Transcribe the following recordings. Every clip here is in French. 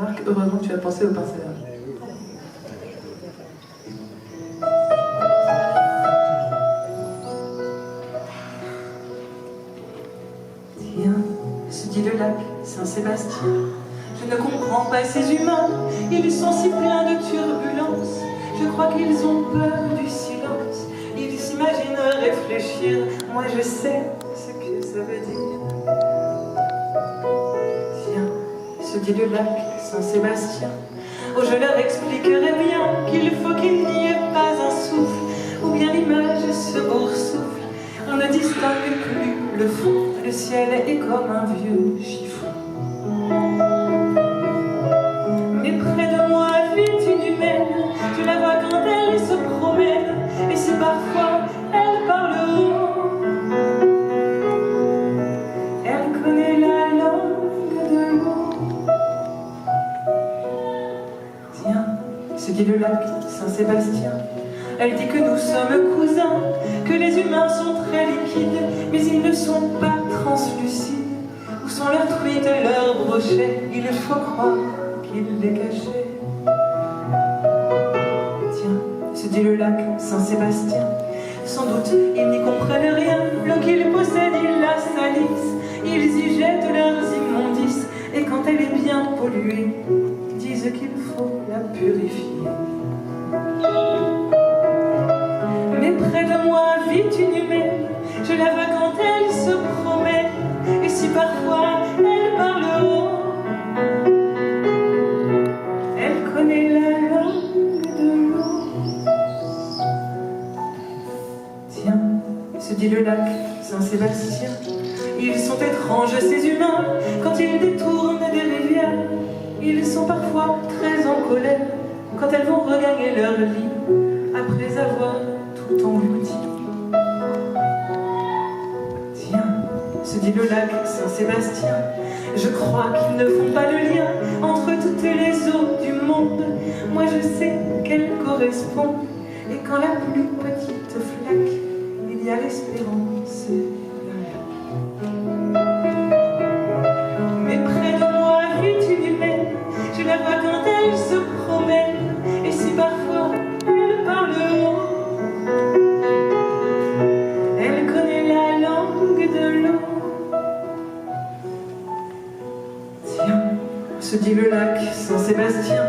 Marc, heureusement que tu as pensé au pinceur. Tiens, se dit le lac Saint-Sébastien, je ne comprends pas ces humains, ils sont si pleins de turbulences, je crois qu'ils ont peur du silence, ils s'imaginent réfléchir, moi je sais ce que ça veut dire. Tiens, se dit le lac Saint-Sébastien, oh je leur expliquerai bien qu'il faut qu'il n'y ait pas un souffle, ou bien l'image se boursoufle, on ne distingue plus le fond, le ciel est comme un vieux chiffon. Mais près de moi vit une humaine, je la vois quand elle se promène, et si parfois elle parle haut, elle connaît la langue de l'eau. Tiens, se dit le lac Saint-Sébastien, elle dit que nous sommes cousins, que les humains sont très liquides, mais ils ne sont pas translucides. Où sont leurs truites, leurs brochets? Il faut croire qu'ils les cachaient. Tiens, se dit le lac Saint-Sébastien, sans doute ils n'y comprennent rien, l'eau qu'ils possèdent ils la salissent, ils y jettent leurs immondices, et quand elle est bien polluée, ils disent qu'il faut la purifier. Mais près de moi vit une humaine, je la vois quand elle se promène, et si parfois elle parle haut, elle connaît la langue de l'eau. Tiens, se dit le lac Saint-Sébastien, ils sont étranges ces humains, quand ils détournent des rivières, ils sont parfois très en colère, quand elles vont regagner leur lit, après avoir tout englouti. Tiens, se dit le lac Saint-Sébastien, je crois qu'ils ne font pas le lien entre toutes les eaux du monde. Moi je sais qu'elles correspondent, et quand la plus petite flaque, il y a l'espérance d'un lac. Mais près de moi vit une humaine, je la vois quand elle se promène, et si parfois elle parle haut, elle connaît la langue de l'eau. Tiens, se dit le lac Saint-Sébastien,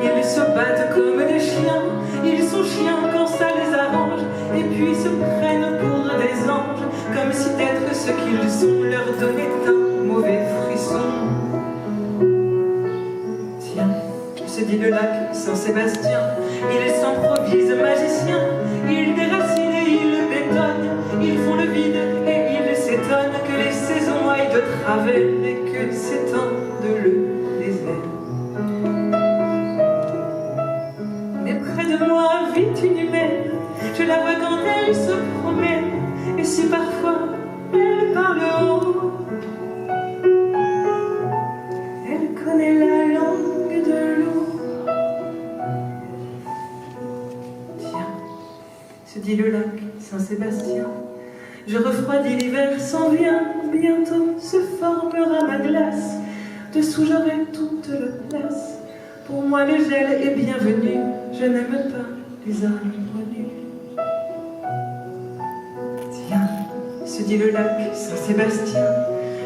ils se battent comme des chiens, ils sont chiens quand ça les arrange, et puis se prennent pour des anges, comme si d'être ce qu'ils sont leur donnait un mauvais frisson. Tiens, se dit le lac Saint-Sébastien, ils s'improvisent magiciens, ils déracinent et ils bétonnent, ils font le vide et ils s'étonnent que les saisons aillent de travers et que s'étende le désert. Mais près de moi vit une humaine, je la vois quand elle se promène, et si parfois elle parle haut, elle connaît la langue de l'eau. Tiens, se dit le lac Saint-Sébastien, je refroidis, l'hiver s'en vient, bientôt se formera ma glace, dessous j'aurai toute la place. Pour moi le gel est bienvenu, je n'aime pas les arbres nus. Tiens, se dit le lac Saint-Sébastien,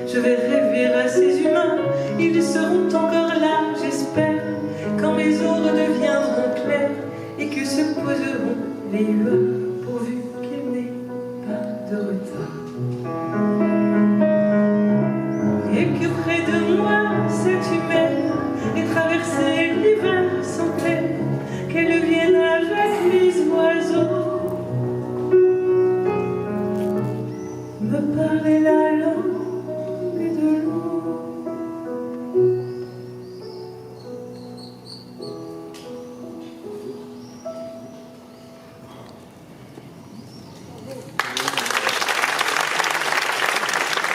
je vais rêver à ces humains, ils seront encore là, j'espère, quand mes eaux redeviendront claires et que se poseront les humains.